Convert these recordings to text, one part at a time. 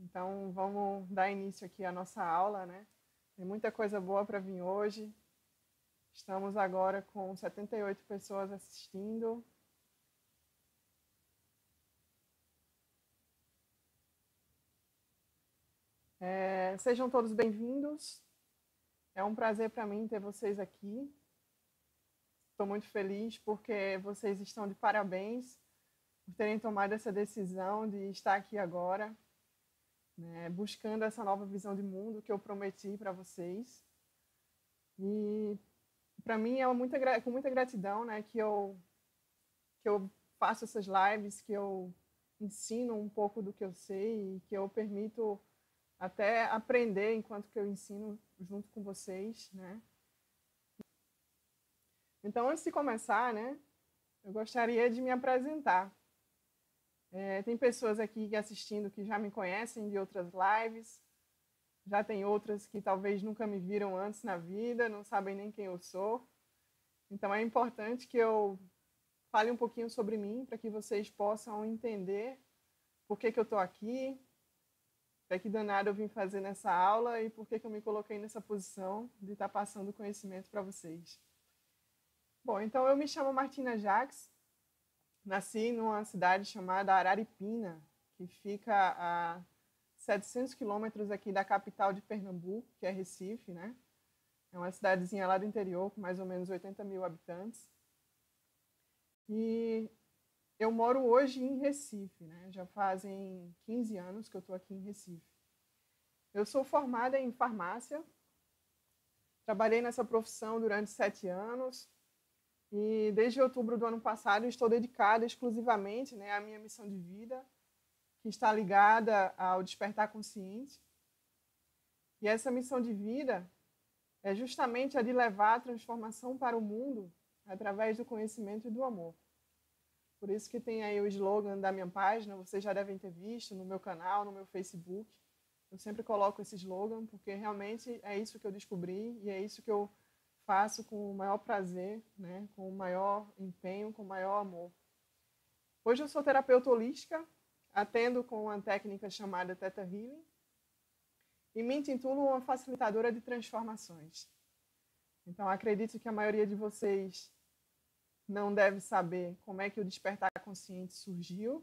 Então, vamos dar início aqui à nossa aula, né? Tem muita coisa boa para vir hoje. Estamos agora com 78 pessoas assistindo. Sejam todos bem-vindos. É um prazer para mim ter vocês aqui. Estou muito feliz porque vocês estão de parabéns por terem tomado essa decisão de estar aqui agora, né, buscando essa nova visão de mundo que eu prometi para vocês. E para mim é com muita gratidão, né, que eu faço essas lives, que eu ensino um pouco do que eu sei e que eu permito até aprender enquanto que eu ensino junto com vocês, né? Então, antes de começar, né, eu gostaria de me apresentar. Tem pessoas aqui assistindo que já me conhecem de outras lives, já tem outras que talvez nunca me viram antes na vida, não sabem nem quem eu sou. Então, é importante que eu fale um pouquinho sobre mim, para que vocês possam entender por que eu estou aqui, o que danado eu vim fazer nessa aula e por que eu me coloquei nessa posição de estar passando conhecimento para vocês. Bom, então eu me chamo Martina Jacques, nasci numa cidade chamada Araripina, que fica a 700 quilômetros aqui da capital de Pernambuco, que é Recife, né? É uma cidadezinha lá do interior, com mais ou menos 80 mil habitantes. E eu moro hoje em Recife, né? Já fazem 15 anos que eu estou aqui em Recife. Eu sou formada em farmácia, trabalhei nessa profissão durante 7 anos e desde outubro do ano passado estou dedicada exclusivamente, né, à minha missão de vida, que está ligada ao despertar consciente. E essa missão de vida é justamente a de levar a transformação para o mundo através do conhecimento e do amor. Por isso que tem aí o slogan da minha página, vocês já devem ter visto no meu canal, no meu Facebook. Eu sempre coloco esse slogan, porque realmente é isso que eu descobri e é isso que eu faço com o maior prazer, né? Com o maior empenho, com o maior amor. Hoje eu sou terapeuta holística, atendo com uma técnica chamada Theta Healing e me intitulo uma facilitadora de transformações. Então, acredito que a maioria de vocês não deve saber como é que o despertar consciente surgiu.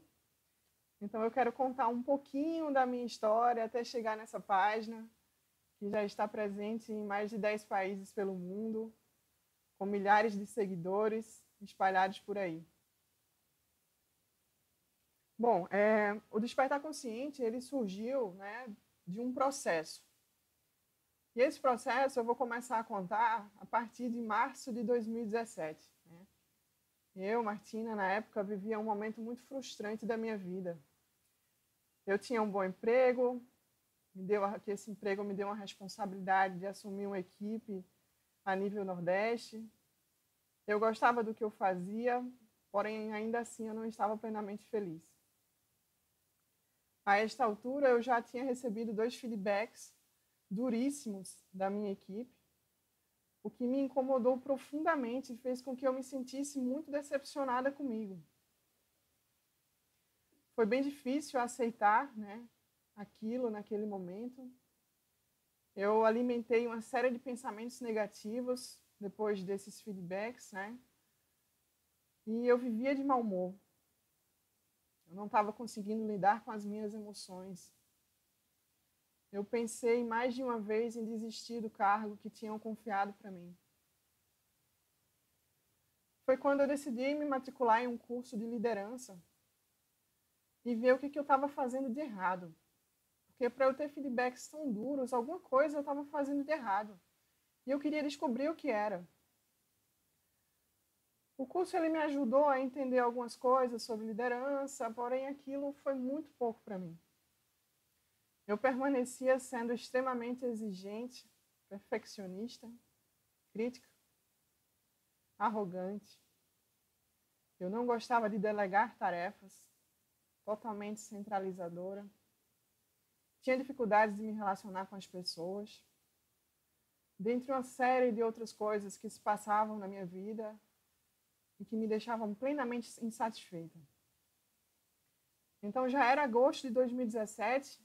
Então, eu quero contar um pouquinho da minha história até chegar nessa página, que já está presente em mais de 10 países pelo mundo, com milhares de seguidores espalhados por aí. Bom, o despertar consciente ele surgiu, né, de um processo. E esse processo eu vou começar a contar a partir de março de 2017. Né? Eu, Martina, na época, vivia um momento muito frustrante da minha vida. Eu tinha um bom emprego, esse emprego me deu uma responsabilidade de assumir uma equipe a nível Nordeste. Eu gostava do que eu fazia, porém, ainda assim, eu não estava plenamente feliz. A esta altura, eu já tinha recebido 2 feedbacks duríssimos da minha equipe, o que me incomodou profundamente e fez com que eu me sentisse muito decepcionada comigo. Foi bem difícil aceitar, né, aquilo naquele momento. Eu alimentei uma série de pensamentos negativos depois desses feedbacks, né? E eu vivia de mau humor. Eu não estava conseguindo lidar com as minhas emoções. Eu pensei mais de uma vez em desistir do cargo que tinham confiado para mim. Foi quando eu decidi me matricular em um curso de liderança e ver o que eu estava fazendo de errado. Porque para eu ter feedbacks tão duros, alguma coisa eu estava fazendo de errado. E eu queria descobrir o que era. O curso ele me ajudou a entender algumas coisas sobre liderança, porém aquilo foi muito pouco para mim. Eu permanecia sendo extremamente exigente, perfeccionista, crítica, arrogante. Eu não gostava de delegar tarefas, totalmente centralizadora. Tinha dificuldades de me relacionar com as pessoas. Dentre uma série de outras coisas que se passavam na minha vida e que me deixavam plenamente insatisfeita. Então, já era agosto de 2017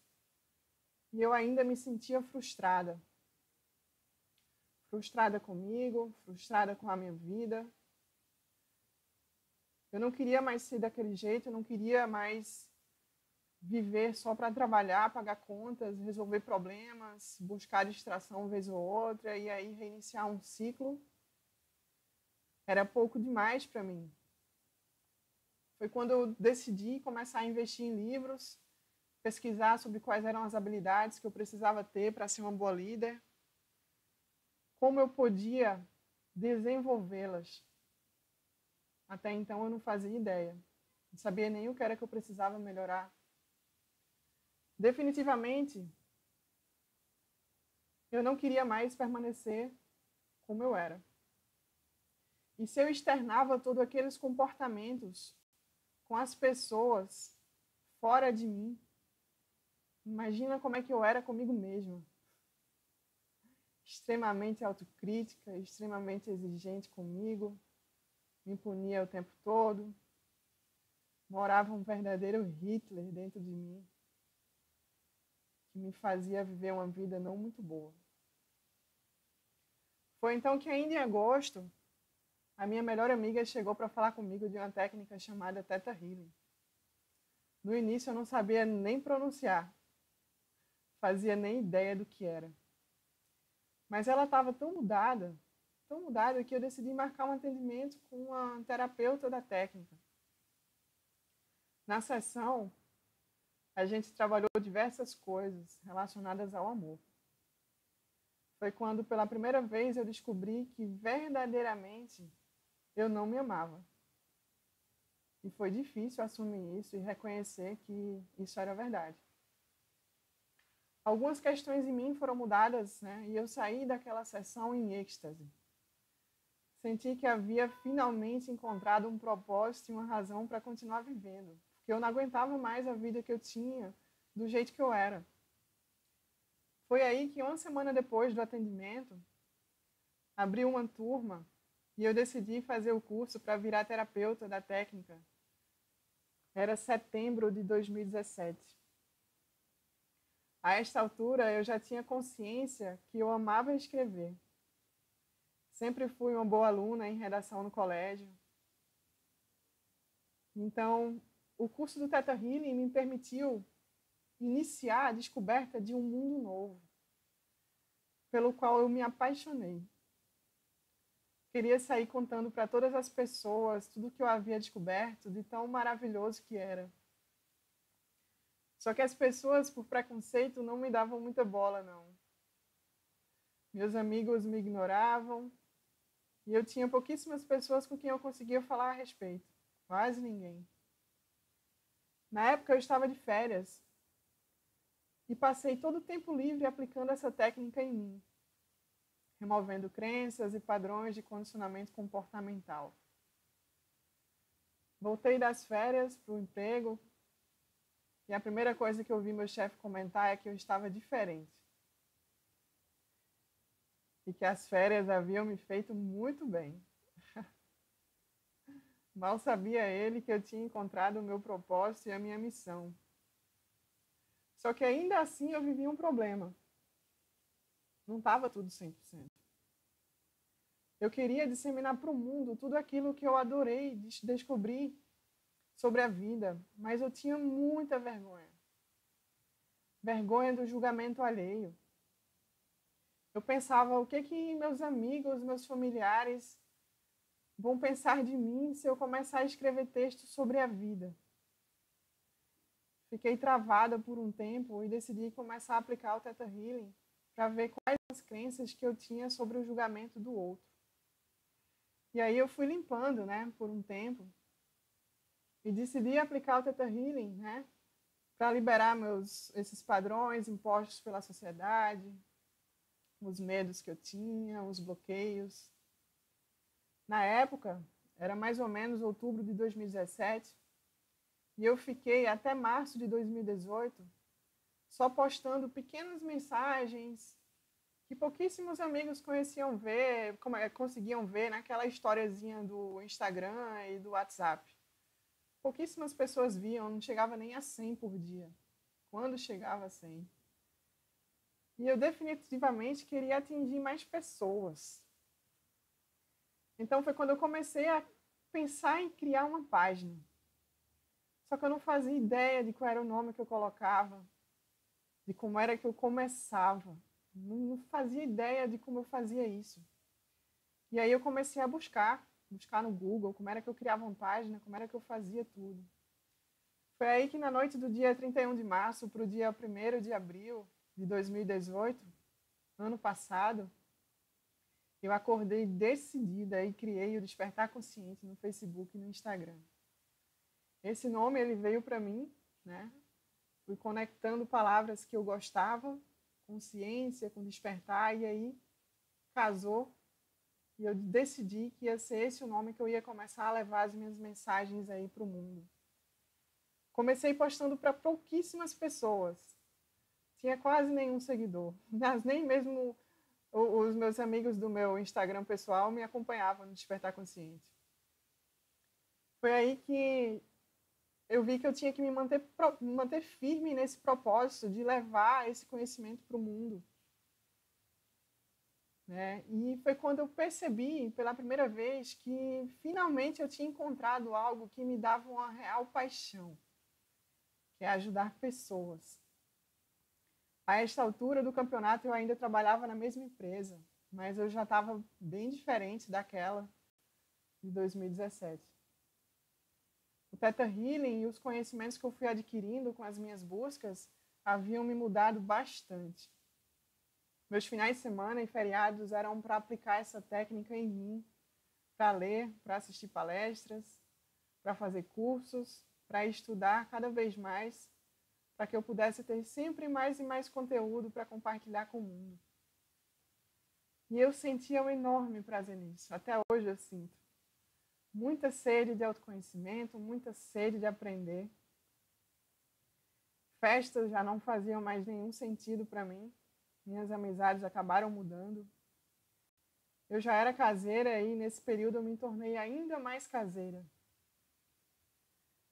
e eu ainda me sentia frustrada. Frustrada comigo, frustrada com a minha vida. Eu não queria mais ser daquele jeito, eu não queria mais viver só para trabalhar, pagar contas, resolver problemas, buscar distração uma vez ou outra e aí reiniciar um ciclo. Era pouco demais para mim. Foi quando eu decidi começar a investir em livros, pesquisar sobre quais eram as habilidades que eu precisava ter para ser uma boa líder, como eu podia desenvolvê-las. Até então eu não fazia ideia, não sabia nem o que era que eu precisava melhorar. Definitivamente, eu não queria mais permanecer como eu era. E se eu externava todos aqueles comportamentos com as pessoas fora de mim, imagina como é que eu era comigo mesma. Extremamente autocrítica, extremamente exigente comigo, me punia o tempo todo, morava um verdadeiro Hitler dentro de mim, que me fazia viver uma vida não muito boa. Foi então que, ainda em agosto, a minha melhor amiga chegou para falar comigo de uma técnica chamada Theta Healing. No início eu não sabia nem pronunciar, fazia nem ideia do que era. Mas ela estava tão mudada que eu decidi marcar um atendimento com uma terapeuta da técnica. Na sessão, a gente trabalhou diversas coisas relacionadas ao amor. Foi quando, pela primeira vez, eu descobri que verdadeiramente eu não me amava. E foi difícil assumir isso e reconhecer que isso era verdade. Algumas questões em mim foram mudadas, né? E eu saí daquela sessão em êxtase. Senti que havia finalmente encontrado um propósito e uma razão para continuar vivendo. Porque eu não aguentava mais a vida que eu tinha do jeito que eu era. Foi aí que, uma semana depois do atendimento, abri uma turma e eu decidi fazer o curso para virar terapeuta da técnica. Era setembro de 2017. A esta altura, eu já tinha consciência que eu amava escrever. Sempre fui uma boa aluna em redação no colégio. Então, o curso do Theta Healing me permitiu iniciar a descoberta de um mundo novo, pelo qual eu me apaixonei. Queria sair contando para todas as pessoas tudo que eu havia descoberto, de tão maravilhoso que era. Só que as pessoas, por preconceito, não me davam muita bola, não. Meus amigos me ignoravam e eu tinha pouquíssimas pessoas com quem eu conseguia falar a respeito. Quase ninguém. Na época eu estava de férias e passei todo o tempo livre aplicando essa técnica em mim, removendo crenças e padrões de condicionamento comportamental. Voltei das férias para o emprego e a primeira coisa que eu vi meu chefe comentar é que eu estava diferente. E que as férias haviam me feito muito bem. Mal sabia ele que eu tinha encontrado o meu propósito e a minha missão. Só que ainda assim eu vivia um problema. Não estava tudo 100%. Eu queria disseminar para o mundo tudo aquilo que eu adorei descobrir sobre a vida, mas eu tinha muita vergonha. Vergonha do julgamento alheio. Eu pensava, o que meus amigos, meus familiares vão pensar de mim se eu começar a escrever textos sobre a vida? Fiquei travada por um tempo e decidi começar a aplicar o Theta Healing para ver quais as crenças que eu tinha sobre o julgamento do outro. E aí eu fui limpando, né, por um tempo, e decidi aplicar o Theta Healing, né, para liberar esses padrões impostos pela sociedade, os medos que eu tinha, os bloqueios. Na época, era mais ou menos outubro de 2017, e eu fiquei até março de 2018 só postando pequenas mensagens que pouquíssimos amigos conseguiam ver naquela historiazinha do Instagram e do WhatsApp. Pouquíssimas pessoas viam, não chegava nem a 100 por dia. Quando chegava a 100. E eu definitivamente queria atingir mais pessoas. Então foi quando eu comecei a pensar em criar uma página. Só que eu não fazia ideia de qual era o nome que eu colocava, de como era que eu começava. Não fazia ideia de como eu fazia isso. E aí eu comecei a buscar no Google, como era que eu criava uma página, como era que eu fazia tudo. Foi aí que na noite do dia 31 de março para o dia 1º de abril de 2018, ano passado, eu acordei decidida e criei o Despertar Consciente no Facebook e no Instagram. Esse nome ele veio para mim, né? Fui conectando palavras que eu gostava, com ciência, com despertar, e aí casou. E eu decidi que ia ser esse o nome que eu ia começar a levar as minhas mensagens aí para o mundo. Comecei postando para pouquíssimas pessoas. Tinha quase nenhum seguidor. Mas nem mesmo os meus amigos do meu Instagram pessoal me acompanhavam no Despertar Consciente. Foi aí que eu vi que eu tinha que me manter firme nesse propósito de levar esse conhecimento para o mundo. Né? E foi quando eu percebi, pela primeira vez, que finalmente eu tinha encontrado algo que me dava uma real paixão, que é ajudar pessoas. A esta altura do campeonato eu ainda trabalhava na mesma empresa, mas eu já estava bem diferente daquela de 2017. O Theta Healing e os conhecimentos que eu fui adquirindo com as minhas buscas haviam me mudado bastante. Meus finais de semana e feriados eram para aplicar essa técnica em mim, para ler, para assistir palestras, para fazer cursos, para estudar cada vez mais, para que eu pudesse ter sempre mais e mais conteúdo para compartilhar com o mundo. E eu sentia um enorme prazer nisso, até hoje eu sinto. Muita sede de autoconhecimento, muita sede de aprender. Festas já não faziam mais nenhum sentido para mim. Minhas amizades acabaram mudando. Eu já era caseira e nesse período eu me tornei ainda mais caseira.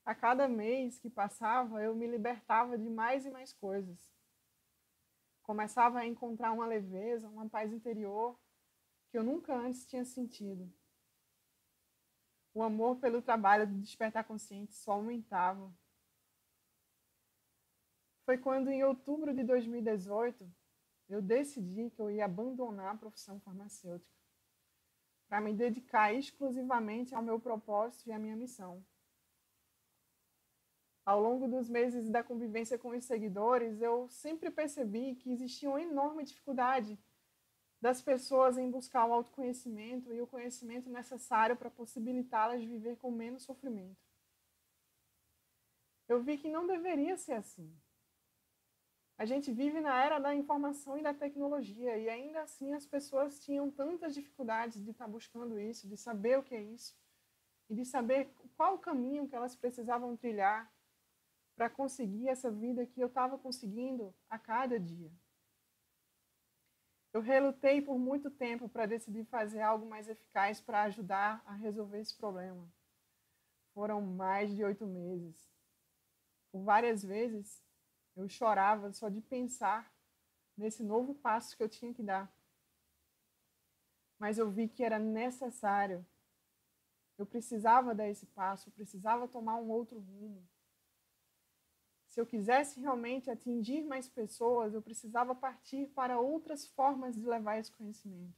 A cada mês que passava, eu me libertava de mais e mais coisas. Começava a encontrar uma leveza, uma paz interior que eu nunca antes tinha sentido. O amor pelo trabalho de Despertar Consciente só aumentava. Foi quando, em outubro de 2018, eu decidi que eu ia abandonar a profissão farmacêutica para me dedicar exclusivamente ao meu propósito e à minha missão. Ao longo dos meses da convivência com os seguidores, eu sempre percebi que existia uma enorme dificuldade das pessoas em buscar o autoconhecimento e o conhecimento necessário para possibilitá-las viver com menos sofrimento. Eu vi que não deveria ser assim. A gente vive na era da informação e da tecnologia e ainda assim as pessoas tinham tantas dificuldades de estar buscando isso, de saber o que é isso e de saber qual o caminho que elas precisavam trilhar para conseguir essa vida que eu estava conseguindo a cada dia. Eu relutei por muito tempo para decidir fazer algo mais eficaz para ajudar a resolver esse problema. Foram mais de 8 meses. Por várias vezes, eu chorava só de pensar nesse novo passo que eu tinha que dar. Mas eu vi que era necessário. Eu precisava dar esse passo, eu precisava tomar um outro rumo. Se eu quisesse realmente atingir mais pessoas, eu precisava partir para outras formas de levar esse conhecimento.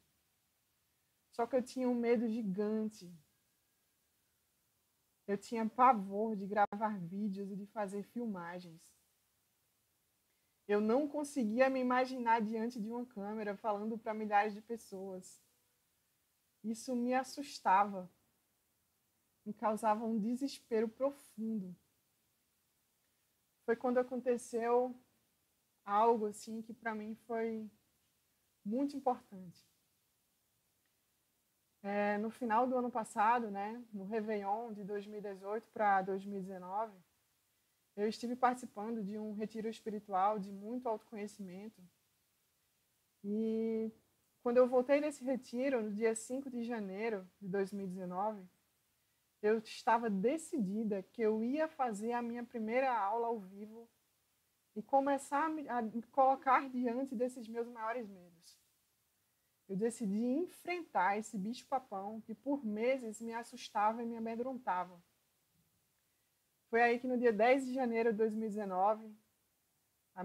Só que eu tinha um medo gigante. Eu tinha pavor de gravar vídeos e de fazer filmagens. Eu não conseguia me imaginar diante de uma câmera falando para milhares de pessoas. Isso me assustava, me causava um desespero profundo. Foi quando aconteceu algo assim que para mim foi muito importante. No final do ano passado, né, no Réveillon de 2018 para 2019, eu estive participando de um retiro espiritual de muito autoconhecimento. E quando eu voltei desse retiro, no dia 5 de janeiro de 2019, eu estava decidida que eu ia fazer a minha primeira aula ao vivo e começar a me colocar diante desses meus maiores medos. Eu decidi enfrentar esse bicho-papão que por meses me assustava e me amedrontava. Foi aí que no dia 10 de janeiro de 2019, há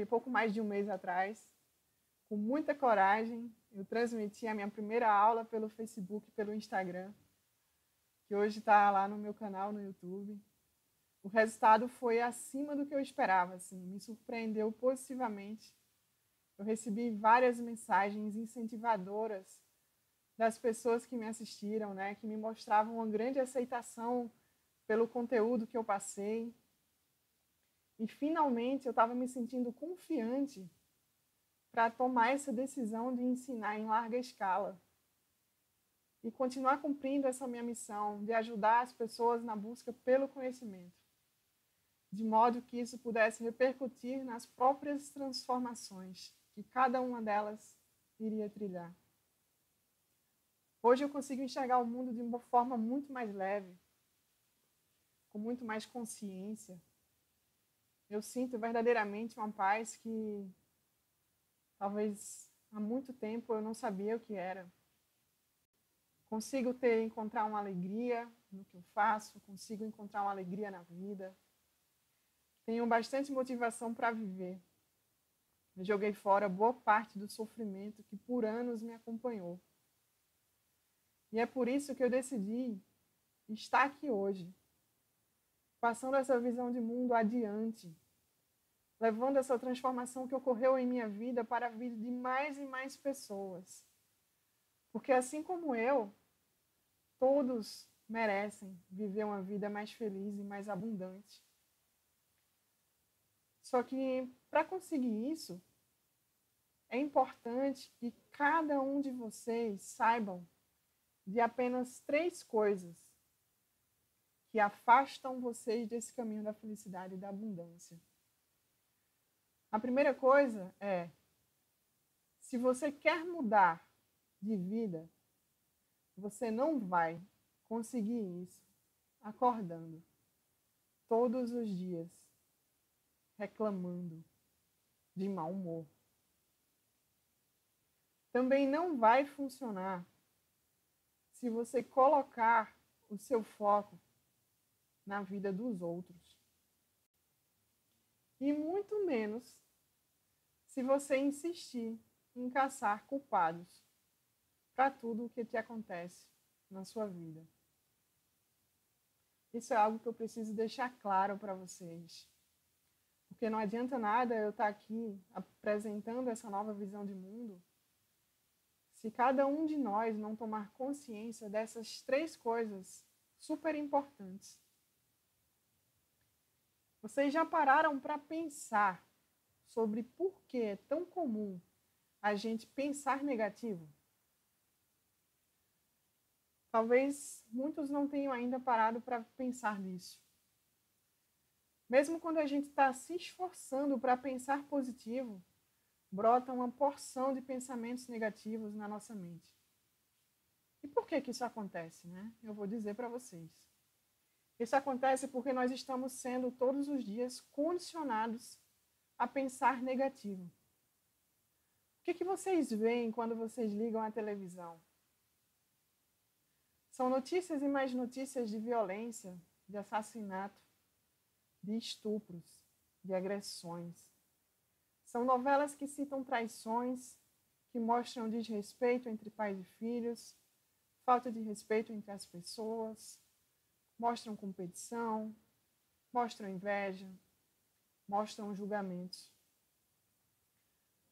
pouco mais de um mês atrás, com muita coragem, eu transmiti a minha primeira aula pelo Facebook, pelo Instagram, que hoje está lá no meu canal no YouTube. O resultado foi acima do que eu esperava, assim, me surpreendeu positivamente. Eu recebi várias mensagens incentivadoras das pessoas que me assistiram, né, que me mostravam uma grande aceitação pelo conteúdo que eu passei. E finalmente eu estava me sentindo confiante para tomar essa decisão de ensinar em larga escala e continuar cumprindo essa minha missão de ajudar as pessoas na busca pelo conhecimento, de modo que isso pudesse repercutir nas próprias transformações que cada uma delas iria trilhar. Hoje eu consigo enxergar o mundo de uma forma muito mais leve, com muito mais consciência. Eu sinto verdadeiramente uma paz que talvez há muito tempo eu não sabia o que era. Consigo encontrar uma alegria no que eu faço, consigo encontrar uma alegria na vida. Tenho bastante motivação para viver. Eu joguei fora boa parte do sofrimento que por anos me acompanhou. E é por isso que eu decidi estar aqui hoje, passando essa visão de mundo adiante, levando essa transformação que ocorreu em minha vida para a vida de mais e mais pessoas. Porque assim como eu, todos merecem viver uma vida mais feliz e mais abundante. Só que para conseguir isso, é importante que cada um de vocês saibam de apenas 3 coisas que afastam vocês desse caminho da felicidade e da abundância. A primeira coisa é, se você quer mudar de vida, você não vai conseguir isso acordando todos os dias, reclamando, de mau humor. Também não vai funcionar se você colocar o seu foco na vida dos outros. E muito menos se você insistir em caçar culpados para tudo o que te acontece na sua vida. Isso é algo que eu preciso deixar claro para vocês. Porque não adianta nada eu estar aqui apresentando essa nova visão de mundo se cada um de nós não tomar consciência dessas 3 coisas super importantes. Vocês já pararam para pensar sobre por que é tão comum a gente pensar negativo? Talvez muitos não tenham ainda parado para pensar nisso. Mesmo quando a gente está se esforçando para pensar positivo, brota uma porção de pensamentos negativos na nossa mente. E por que isso acontece, né? Eu vou dizer para vocês. Isso acontece porque nós estamos sendo todos os dias condicionados a pensar negativo. O que vocês veem quando vocês ligam a televisão? São notícias e mais notícias de violência, de assassinato, de estupros, de agressões. São novelas que citam traições, que mostram desrespeito entre pais e filhos, falta de respeito entre as pessoas, mostram competição, mostram inveja, mostram julgamentos.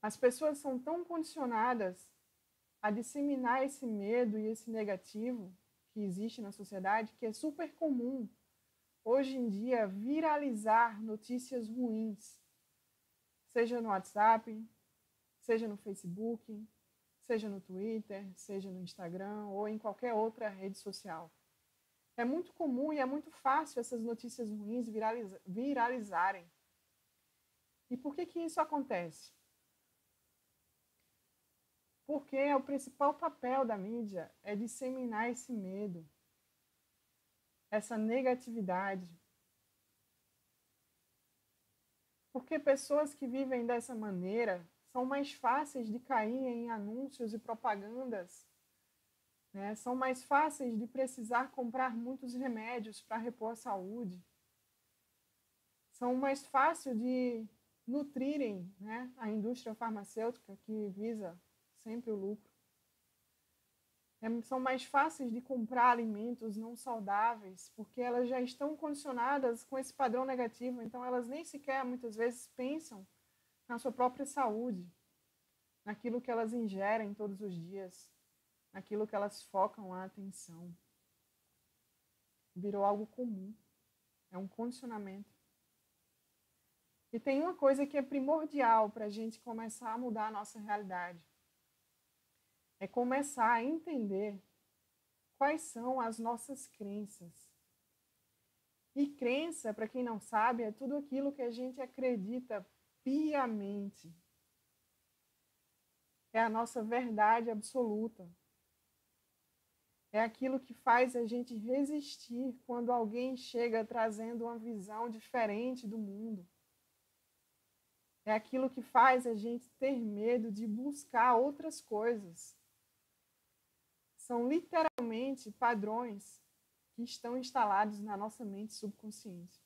As pessoas são tão condicionadas a disseminar esse medo e esse negativo que existe na sociedade que é super comum, hoje em dia, viralizar notícias ruins, seja no WhatsApp, seja no Facebook, seja no Twitter, seja no Instagram ou em qualquer outra rede social. É muito comum e é muito fácil essas notícias ruins viralizarem. E por que isso acontece? Porque o principal papel da mídia é disseminar esse medo, essa negatividade. Porque pessoas que vivem dessa maneira são mais fáceis de cair em anúncios e propagandas, né? São mais fáceis de precisar comprar muitos remédios para repor a saúde. São mais fáceis de nutrirem, né, a indústria farmacêutica que visa sempre o lucro. São mais fáceis de comprar alimentos não saudáveis, porque elas já estão condicionadas com esse padrão negativo, então elas nem sequer, muitas vezes, pensam na sua própria saúde, naquilo que elas ingerem todos os dias, naquilo que elas focam a atenção. Virou algo comum, é um condicionamento. E tem uma coisa que é primordial para a gente começar a mudar a nossa realidade. É começar a entender quais são as nossas crenças. E crença, para quem não sabe, é tudo aquilo que a gente acredita piamente. É a nossa verdade absoluta. É aquilo que faz a gente resistir quando alguém chega trazendo uma visão diferente do mundo. É aquilo que faz a gente ter medo de buscar outras coisas. São literalmente padrões que estão instalados na nossa mente subconsciente.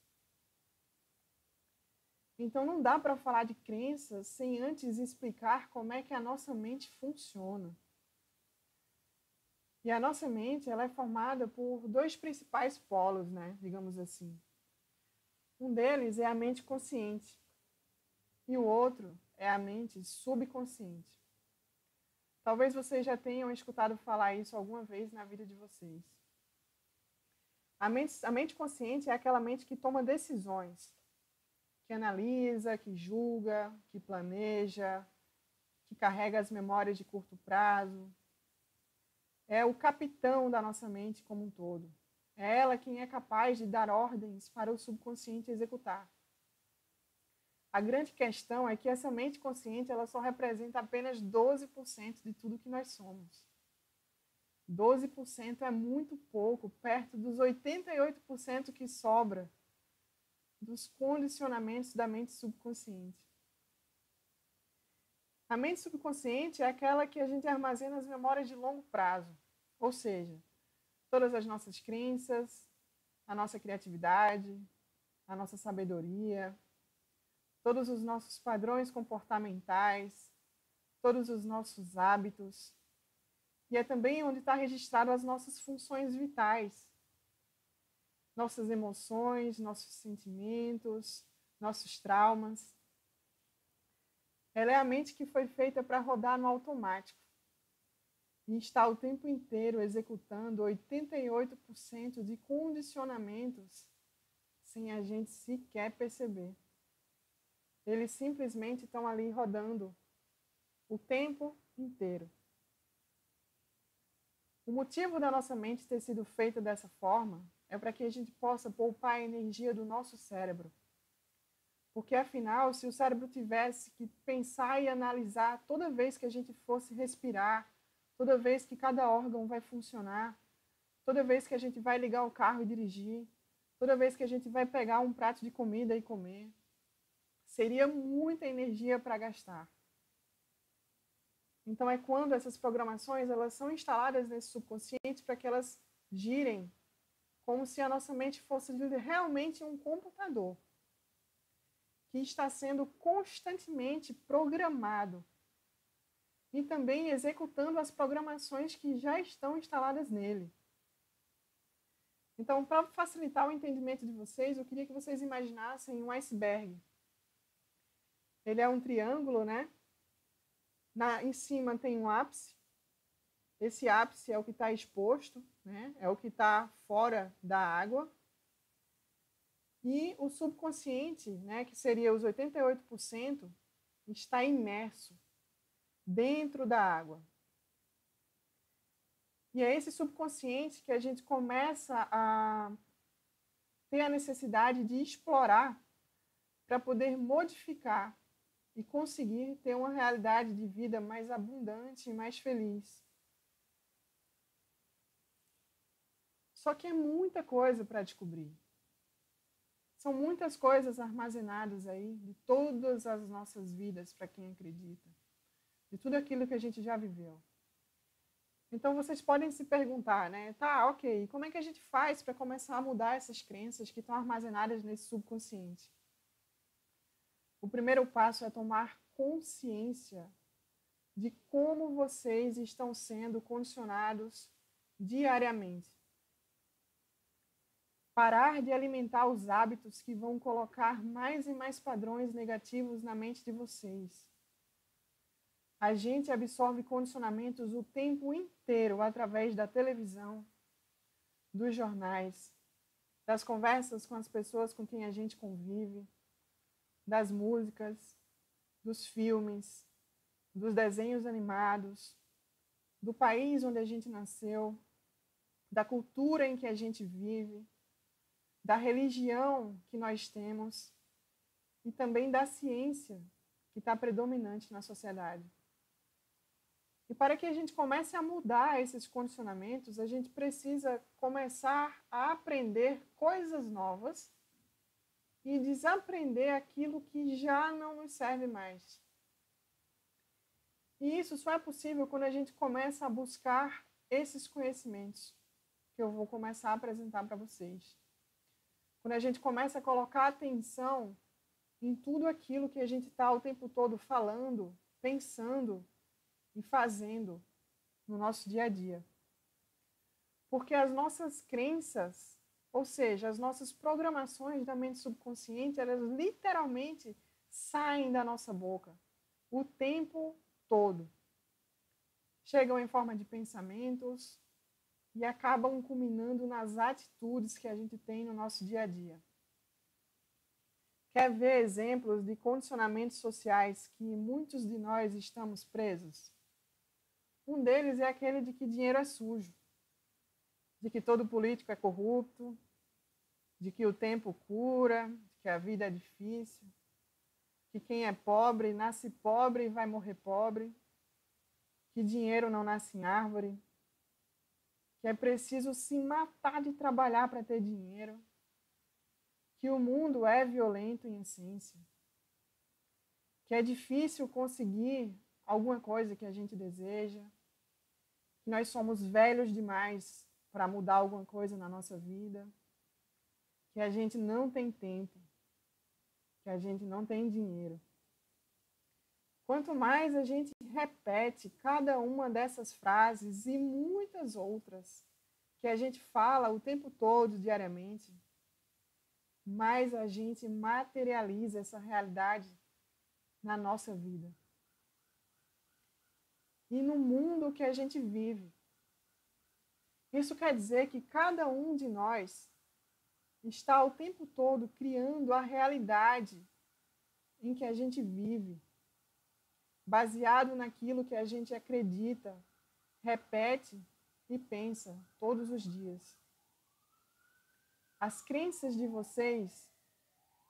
Então não dá para falar de crenças sem antes explicar como é que a nossa mente funciona. E a nossa mente, ela é formada por dois principais polos, né, digamos assim. Um deles é a mente consciente e o outro é a mente subconsciente. Talvez vocês já tenham escutado falar isso alguma vez na vida de vocês. A mente consciente é aquela mente que toma decisões, que analisa, que julga, que planeja, que carrega as memórias de curto prazo. É o capitão da nossa mente como um todo. É ela quem é capaz de dar ordens para o subconsciente executar. A grande questão é que essa mente consciente ela só representa apenas 12% de tudo que nós somos. 12% é muito pouco, perto dos 88% que sobra dos condicionamentos da mente subconsciente. A mente subconsciente é aquela que a gente armazena as memórias de longo prazo, ou seja, todas as nossas crenças, a nossa criatividade, a nossa sabedoria, todos os nossos padrões comportamentais, todos os nossos hábitos. E é também onde está registrado as nossas funções vitais, nossas emoções, nossos sentimentos, nossos traumas. Ela é a mente que foi feita para rodar no automático e está o tempo inteiro executando 88% de condicionamentos sem a gente sequer perceber. Eles simplesmente estão ali rodando o tempo inteiro. O motivo da nossa mente ter sido feita dessa forma é para que a gente possa poupar a energia do nosso cérebro. Porque, afinal, se o cérebro tivesse que pensar e analisar toda vez que a gente fosse respirar, toda vez que cada órgão vai funcionar, toda vez que a gente vai ligar o carro e dirigir, toda vez que a gente vai pegar um prato de comida e comer, seria muita energia para gastar. Então é quando essas programações elas são instaladas nesse subconsciente para que elas girem como se a nossa mente fosse realmente um computador que está sendo constantemente programado e também executando as programações que já estão instaladas nele. Então, para facilitar o entendimento de vocês, eu queria que vocês imaginassem um iceberg. Ele é um triângulo, né? Em cima tem um ápice. Esse ápice é o que está exposto, né? É o que está fora da água. E o subconsciente, né, que seria os 88%, está imerso dentro da água. E é esse subconsciente que a gente começa a ter a necessidade de explorar para poder modificar e conseguir ter uma realidade de vida mais abundante e mais feliz. Só que é muita coisa para descobrir. São muitas coisas armazenadas aí de todas as nossas vidas, para quem acredita, de tudo aquilo que a gente já viveu. Então vocês podem se perguntar, né? Tá, ok, como é que a gente faz para começar a mudar essas crenças que estão armazenadas nesse subconsciente? O primeiro passo é tomar consciência de como vocês estão sendo condicionados diariamente. Parar de alimentar os hábitos que vão colocar mais e mais padrões negativos na mente de vocês. A gente absorve condicionamentos o tempo inteiro através da televisão, dos jornais, das conversas com as pessoas com quem a gente convive, das músicas, dos filmes, dos desenhos animados, do país onde a gente nasceu, da cultura em que a gente vive, da religião que nós temos e também da ciência que está predominante na sociedade. E para que a gente comece a mudar esses condicionamentos, a gente precisa começar a aprender coisas novas e desaprender aquilo que já não nos serve mais. E isso só é possível quando a gente começa a buscar esses conhecimentos que eu vou começar a apresentar para vocês. Quando a gente começa a colocar atenção em tudo aquilo que a gente está o tempo todo falando, pensando e fazendo no nosso dia a dia. Porque as nossas crenças, ou seja, as nossas programações da mente subconsciente, elas literalmente saem da nossa boca o tempo todo. Chegam em forma de pensamentos e acabam culminando nas atitudes que a gente tem no nosso dia a dia. Quer ver exemplos de condicionamentos sociais que muitos de nós estamos presos? Um deles é aquele de que dinheiro é sujo, de que todo político é corrupto, de que o tempo cura, de que a vida é difícil, que quem é pobre nasce pobre e vai morrer pobre, que dinheiro não nasce em árvore, que é preciso se matar de trabalhar para ter dinheiro, que o mundo é violento em essência, que é difícil conseguir alguma coisa que a gente deseja, que nós somos velhos demais para mudar alguma coisa na nossa vida, que a gente não tem tempo, que a gente não tem dinheiro. Quanto mais a gente repete cada uma dessas frases e muitas outras que a gente fala o tempo todo, diariamente, mais a gente materializa essa realidade na nossa vida. E no mundo que a gente vive. Isso quer dizer que cada um de nós está o tempo todo criando a realidade em que a gente vive, baseado naquilo que a gente acredita, repete e pensa todos os dias. As crenças de vocês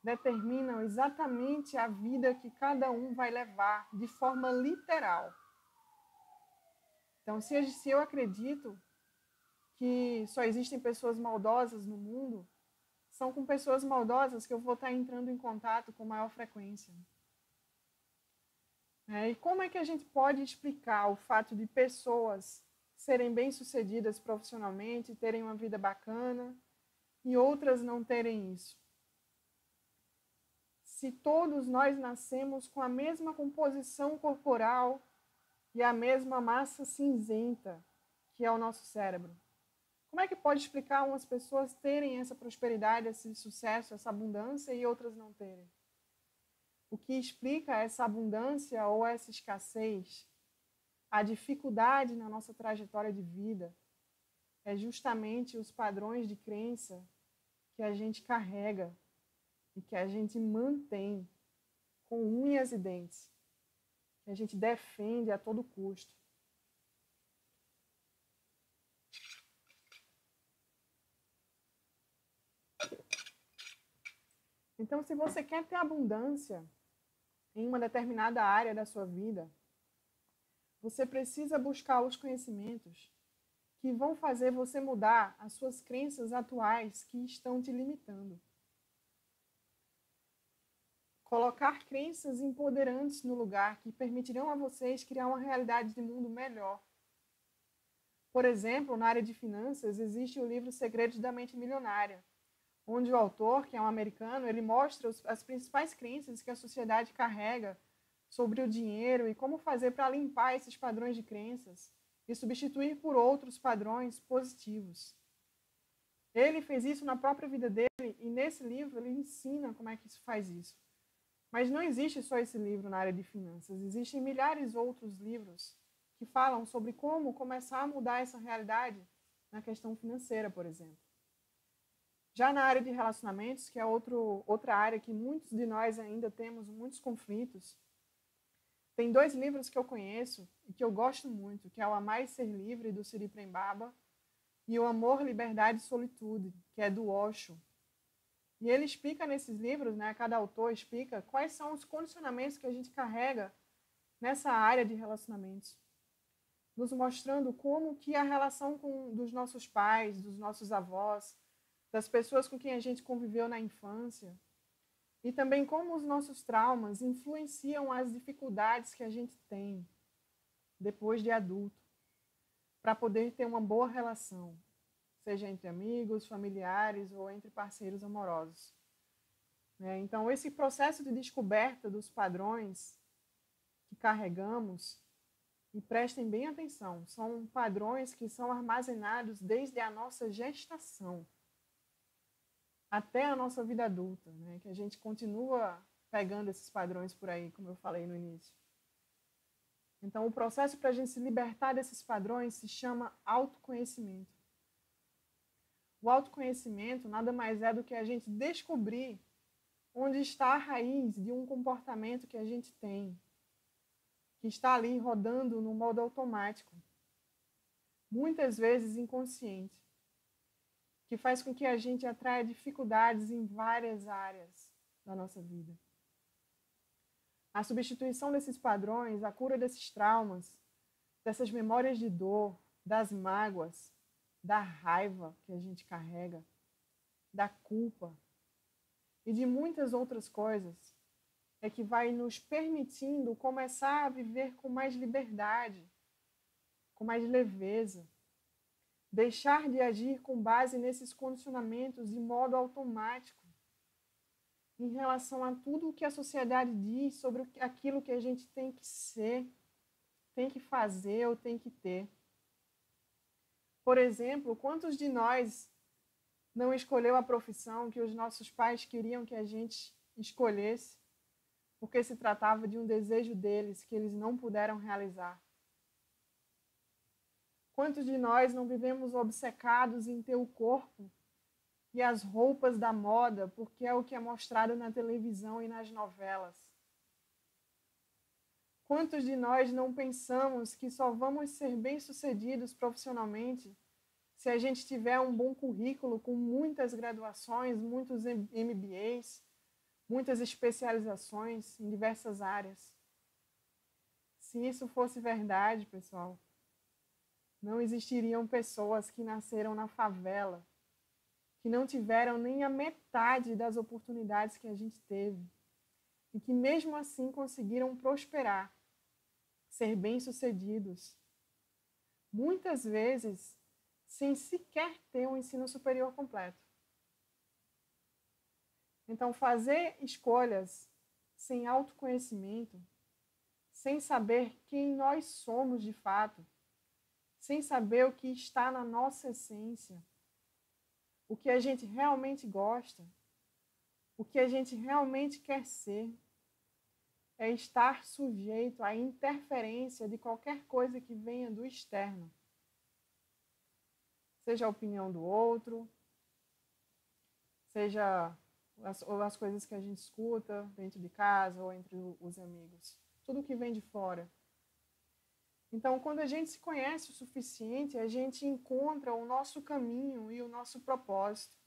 determinam exatamente a vida que cada um vai levar de forma literal. Então, se eu acredito que só existem pessoas maldosas no mundo, são com pessoas maldosas que eu vou estar entrando em contato com maior frequência. E como é que a gente pode explicar o fato de pessoas serem bem-sucedidas profissionalmente, terem uma vida bacana, e outras não terem isso? Se todos nós nascemos com a mesma composição corporal e a mesma massa cinzenta, que é o nosso cérebro, como é que pode explicar umas pessoas terem essa prosperidade, esse sucesso, essa abundância e outras não terem? O que explica essa abundância ou essa escassez, a dificuldade na nossa trajetória de vida, é justamente os padrões de crença que a gente carrega e que a gente mantém com unhas e dentes, que a gente defende a todo custo. Então, se você quer ter abundância em uma determinada área da sua vida, você precisa buscar os conhecimentos que vão fazer você mudar as suas crenças atuais que estão te limitando. colocar crenças empoderantes no lugar que permitirão a vocês criar uma realidade de mundo melhor. Por exemplo, na área de finanças, existe o livro Segredos da Mente Milionária, onde o autor, que é um americano, ele mostra as principais crenças que a sociedade carrega sobre o dinheiro e como fazer para limpar esses padrões de crenças e substituir por outros padrões positivos. Ele fez isso na própria vida dele e nesse livro ele ensina como é que se faz isso. Mas não existe só esse livro na área de finanças, existem milhares de outros livros que falam sobre como começar a mudar essa realidade na questão financeira, por exemplo. Já na área de relacionamentos, que é outra área que muitos de nós ainda temos muitos conflitos, tem 2 livros que eu conheço e que eu gosto muito, que é o Amar e Ser Livre, do Siri Prembaba, e o Amor, Liberdade e Solitude, que é do Osho. E ele explica nesses livros, né, cada autor explica quais são os condicionamentos que a gente carrega nessa área de relacionamentos, nos mostrando como que a relação dos nossos pais, dos nossos avós, das pessoas com quem a gente conviveu na infância, e também como os nossos traumas influenciam as dificuldades que a gente tem depois de adulto, para poder ter uma boa relação, seja entre amigos, familiares ou entre parceiros amorosos. Então, esse processo de descoberta dos padrões que carregamos, e prestem bem atenção, são padrões que são armazenados desde a nossa gestação até a nossa vida adulta, né? Que a gente continua pegando esses padrões por aí, como eu falei no início. Então, o processo para a gente se libertar desses padrões se chama autoconhecimento. O autoconhecimento nada mais é do que a gente descobrir onde está a raiz de um comportamento que a gente tem, que está ali rodando no modo automático, muitas vezes inconsciente, que faz com que a gente atraia dificuldades em várias áreas da nossa vida. A substituição desses padrões, a cura desses traumas, dessas memórias de dor, das mágoas, da raiva que a gente carrega, da culpa e de muitas outras coisas, é que vai nos permitindo começar a viver com mais liberdade, com mais leveza, deixar de agir com base nesses condicionamentos de modo automático, em relação a tudo o que a sociedade diz sobre aquilo que a gente tem que ser, tem que fazer ou tem que ter. Por exemplo, quantos de nós não escolheu a profissão que os nossos pais queriam que a gente escolhesse, porque se tratava de um desejo deles que eles não puderam realizar? Quantos de nós não vivemos obcecados em ter o corpo e as roupas da moda, porque é o que é mostrado na televisão e nas novelas? Quantos de nós não pensamos que só vamos ser bem-sucedidos profissionalmente se a gente tiver um bom currículo com muitas graduações, muitos MBAs, muitas especializações em diversas áreas? Se isso fosse verdade, pessoal, não existiriam pessoas que nasceram na favela, que não tiveram nem a metade das oportunidades que a gente teve e que mesmo assim conseguiram prosperar, ser bem-sucedidos, muitas vezes sem sequer ter um ensino superior completo. Então, fazer escolhas sem autoconhecimento, sem saber quem nós somos de fato, sem saber o que está na nossa essência, o que a gente realmente gosta, o que a gente realmente quer ser, é estar sujeito à interferência de qualquer coisa que venha do externo. Seja a opinião do outro, seja as coisas que a gente escuta dentro de casa ou entre os amigos. Tudo que vem de fora. Então, quando a gente se conhece o suficiente, a gente encontra o nosso caminho e o nosso propósito,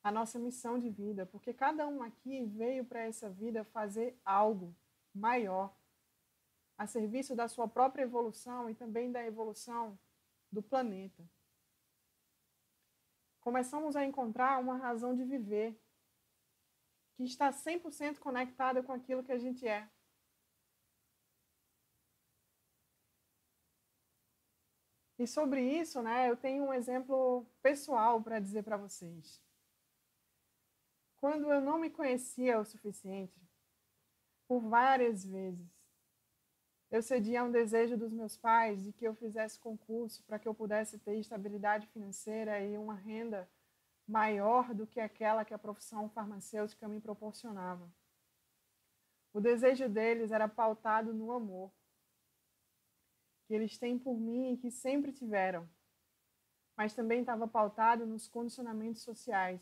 a nossa missão de vida, porque cada um aqui veio para essa vida fazer algo maior, a serviço da sua própria evolução e também da evolução do planeta. Começamos a encontrar uma razão de viver, que está 100% conectada com aquilo que a gente é. E sobre isso, né, eu tenho um exemplo pessoal para dizer para vocês. Quando eu não me conhecia o suficiente, por várias vezes, eu cedi a um desejo dos meus pais de que eu fizesse concurso para que eu pudesse ter estabilidade financeira e uma renda maior do que aquela que a profissão farmacêutica me proporcionava. O desejo deles era pautado no amor que eles têm por mim e que sempre tiveram, mas também estava pautado nos condicionamentos sociais.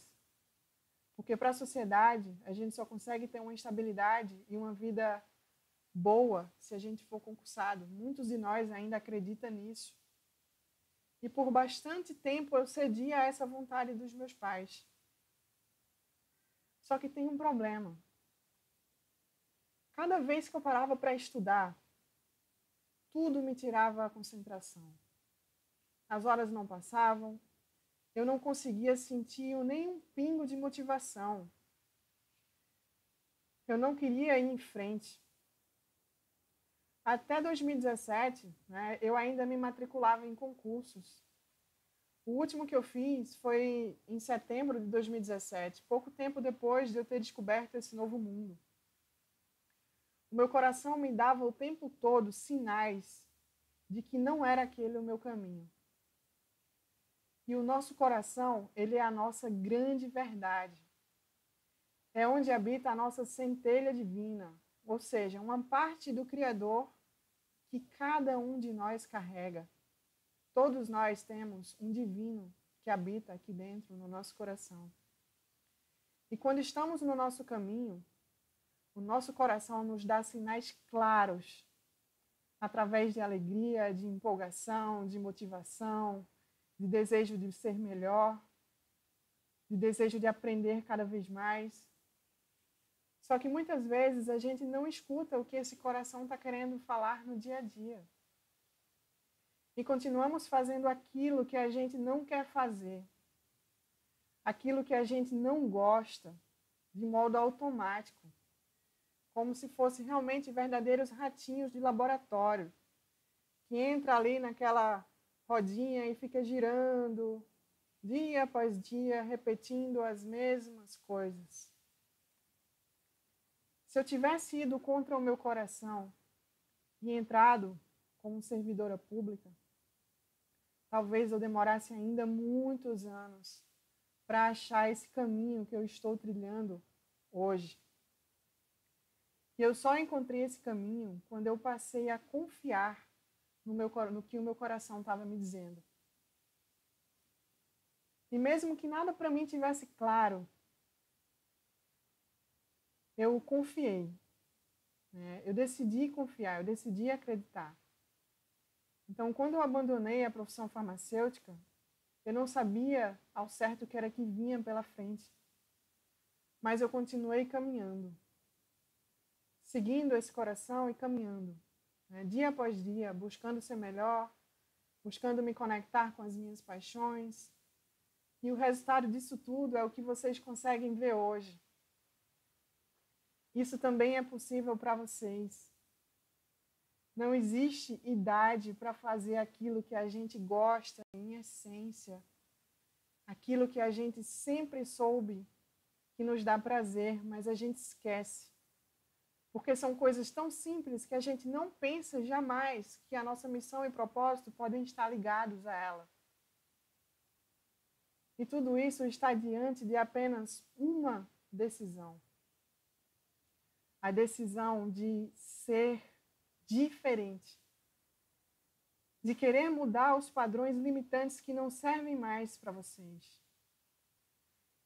Porque para a sociedade, a gente só consegue ter uma estabilidade e uma vida boa se a gente for concursado. Muitos de nós ainda acreditam nisso. E por bastante tempo eu cedi a essa vontade dos meus pais. Só que tem um problema. Cada vez que eu parava para estudar, tudo me tirava a concentração. As horas não passavam, eu não conseguia sentir nem um pingo de motivação. Eu não queria ir em frente. Até 2017, né, eu ainda me matriculava em concursos. O último que eu fiz foi em setembro de 2017, pouco tempo depois de eu ter descoberto esse novo mundo. O meu coração me dava o tempo todo sinais de que não era aquele o meu caminho. E o nosso coração, ele é a nossa grande verdade. É onde habita a nossa centelha divina, ou seja, uma parte do Criador que cada um de nós carrega. Todos nós temos um divino que habita aqui dentro, no nosso coração. E quando estamos no nosso caminho, o nosso coração nos dá sinais claros, através de alegria, de empolgação, de motivação, de desejo de ser melhor, de desejo de aprender cada vez mais. Só que muitas vezes a gente não escuta o que esse coração está querendo falar no dia a dia. E continuamos fazendo aquilo que a gente não quer fazer, aquilo que a gente não gosta, de modo automático, como se fossem realmente verdadeiros ratinhos de laboratório, que entra ali naquela rodinha e fica girando, dia após dia, repetindo as mesmas coisas. Se eu tivesse ido contra o meu coração e entrado como servidora pública, talvez eu demorasse ainda muitos anos para achar esse caminho que eu estou trilhando hoje. E eu só encontrei esse caminho quando eu passei a confiar no que o meu coração estava me dizendo. E mesmo que nada para mim tivesse claro, eu confiei. Né? Eu decidi confiar, eu decidi acreditar. Então, quando eu abandonei a profissão farmacêutica, eu não sabia ao certo o que era que vinha pela frente. Mas eu continuei caminhando, seguindo esse coração e caminhando, né? Dia após dia, buscando ser melhor, buscando me conectar com as minhas paixões. E o resultado disso tudo é o que vocês conseguem ver hoje. Isso também é possível para vocês. Não existe idade para fazer aquilo que a gente gosta em essência, aquilo que a gente sempre soube que nos dá prazer, mas a gente esquece. Porque são coisas tão simples que a gente não pensa jamais que a nossa missão e propósito podem estar ligados a ela. E tudo isso está diante de apenas uma decisão. A decisão de ser diferente. De querer mudar os padrões limitantes que não servem mais para vocês.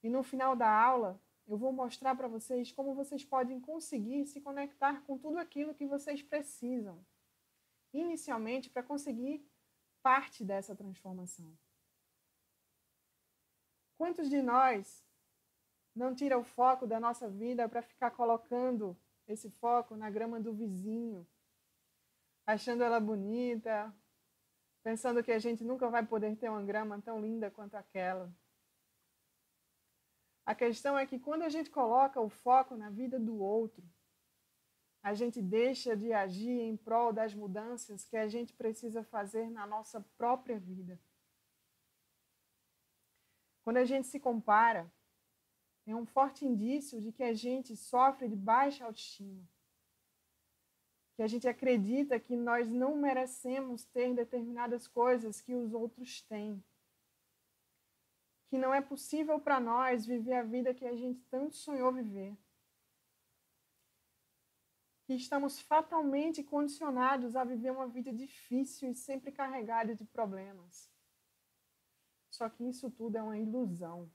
E no final da aula, eu vou mostrar para vocês como vocês podem conseguir se conectar com tudo aquilo que vocês precisam, inicialmente, para conseguir parte dessa transformação. Quantos de nós não tira o foco da nossa vida para ficar colocando esse foco na grama do vizinho, achando ela bonita, pensando que a gente nunca vai poder ter uma grama tão linda quanto aquela? A questão é que quando a gente coloca o foco na vida do outro, a gente deixa de agir em prol das mudanças que a gente precisa fazer na nossa própria vida. Quando a gente se compara, é um forte indício de que a gente sofre de baixa autoestima, que a gente acredita que nós não merecemos ter determinadas coisas que os outros têm, que não é possível para nós viver a vida que a gente tanto sonhou viver, que estamos fatalmente condicionados a viver uma vida difícil e sempre carregada de problemas. Só que isso tudo é uma ilusão.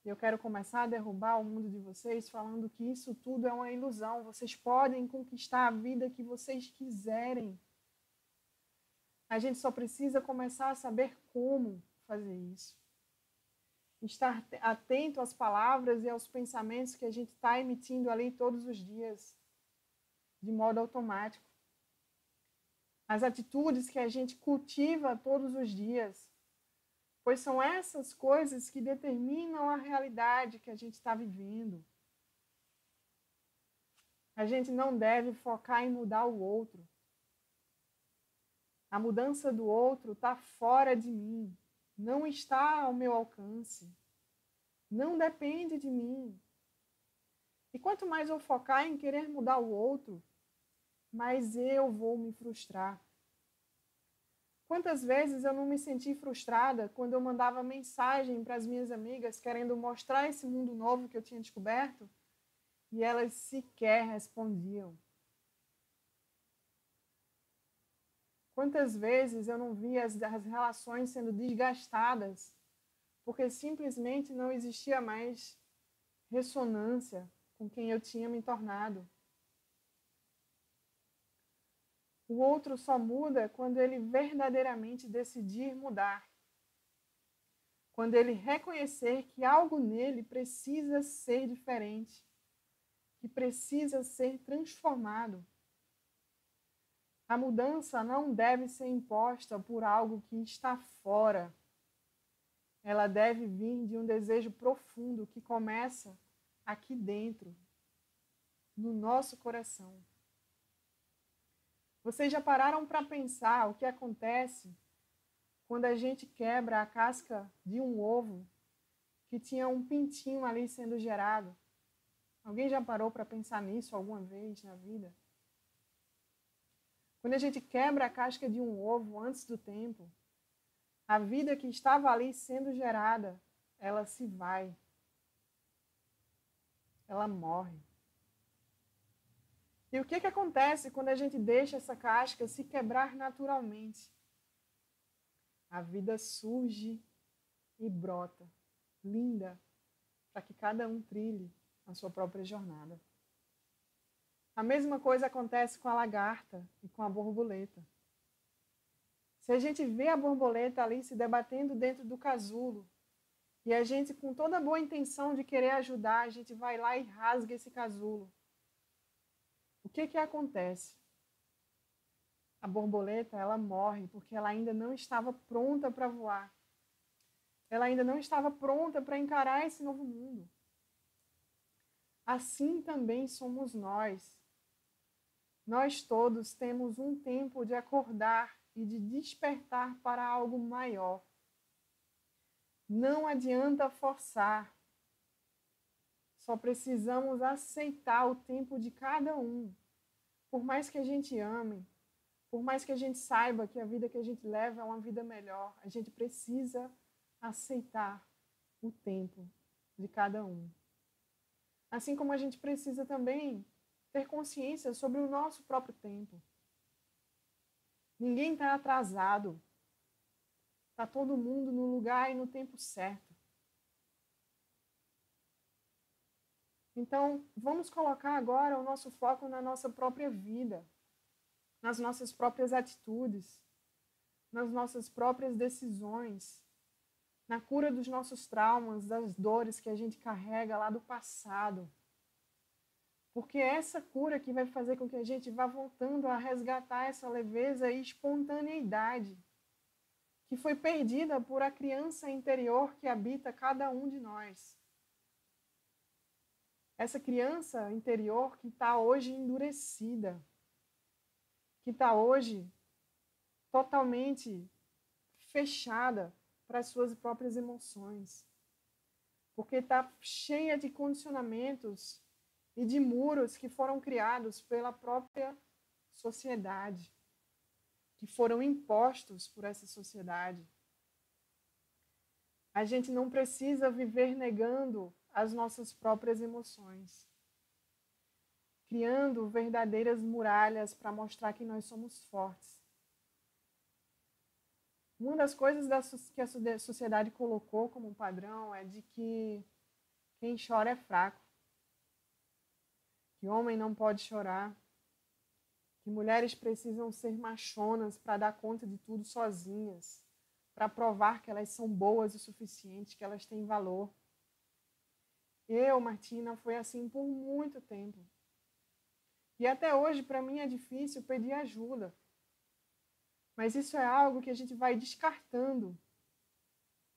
E eu quero começar a derrubar o mundo de vocês falando que isso tudo é uma ilusão. Vocês podem conquistar a vida que vocês quiserem. A gente só precisa começar a saber como fazer isso. Estar atento às palavras e aos pensamentos que a gente está emitindo ali todos os dias, de modo automático. As atitudes que a gente cultiva todos os dias, pois são essas coisas que determinam a realidade que a gente está vivendo. A gente não deve focar em mudar o outro. A mudança do outro está fora de mim, não está ao meu alcance, não depende de mim. E quanto mais eu focar em querer mudar o outro, mais eu vou me frustrar. Quantas vezes eu não me senti frustrada quando eu mandava mensagem para as minhas amigas querendo mostrar esse mundo novo que eu tinha descoberto e elas sequer respondiam. Quantas vezes eu não via as relações sendo desgastadas porque simplesmente não existia mais ressonância com quem eu tinha me tornado. O outro só muda quando ele verdadeiramente decidir mudar. Quando ele reconhecer que algo nele precisa ser diferente, que precisa ser transformado. A mudança não deve ser imposta por algo que está fora. Ela deve vir de um desejo profundo que começa aqui dentro, no nosso coração. Vocês já pararam para pensar o que acontece quando a gente quebra a casca de um ovo que tinha um pintinho ali sendo gerado? Alguém já parou para pensar nisso alguma vez na vida? Quando a gente quebra a casca de um ovo antes do tempo, a vida que estava ali sendo gerada, ela se vai. Ela morre. E o que acontece quando a gente deixa essa casca se quebrar naturalmente? A vida surge e brota, linda, para que cada um trilhe a sua própria jornada. A mesma coisa acontece com a lagarta e com a borboleta. Se a gente vê a borboleta ali se debatendo dentro do casulo, e a gente, com toda a boa intenção de querer ajudar, a gente vai lá e rasga esse casulo. O que acontece? A borboleta, ela morre porque ela ainda não estava pronta para voar. Ela ainda não estava pronta para encarar esse novo mundo. Assim também somos nós. Nós todos temos um tempo de acordar e de despertar para algo maior. Não adianta forçar. Só precisamos aceitar o tempo de cada um. Por mais que a gente ame, por mais que a gente saiba que a vida que a gente leva é uma vida melhor, a gente precisa aceitar o tempo de cada um. Assim como a gente precisa também ter consciência sobre o nosso próprio tempo. Ninguém está atrasado. Está todo mundo no lugar e no tempo certo. Então, vamos colocar agora o nosso foco na nossa própria vida, nas nossas próprias atitudes, nas nossas próprias decisões, na cura dos nossos traumas, das dores que a gente carrega lá do passado. Porque é essa cura que vai fazer com que a gente vá voltando a resgatar essa leveza e espontaneidade que foi perdida por a criança interior que habita cada um de nós. Essa criança interior que está hoje endurecida, que está hoje totalmente fechada para as suas próprias emoções, porque está cheia de condicionamentos e de muros que foram criados pela própria sociedade, que foram impostos por essa sociedade. A gente não precisa viver negando as nossas próprias emoções, criando verdadeiras muralhas para mostrar que nós somos fortes. Uma das coisas que a sociedade colocou como padrão é de que quem chora é fraco, que homem não pode chorar, que mulheres precisam ser machonas para dar conta de tudo sozinhas, para provar que elas são boas o suficiente, que elas têm valor. Martina, foi assim por muito tempo. E até hoje, para mim, é difícil pedir ajuda. Mas isso é algo que a gente vai descartando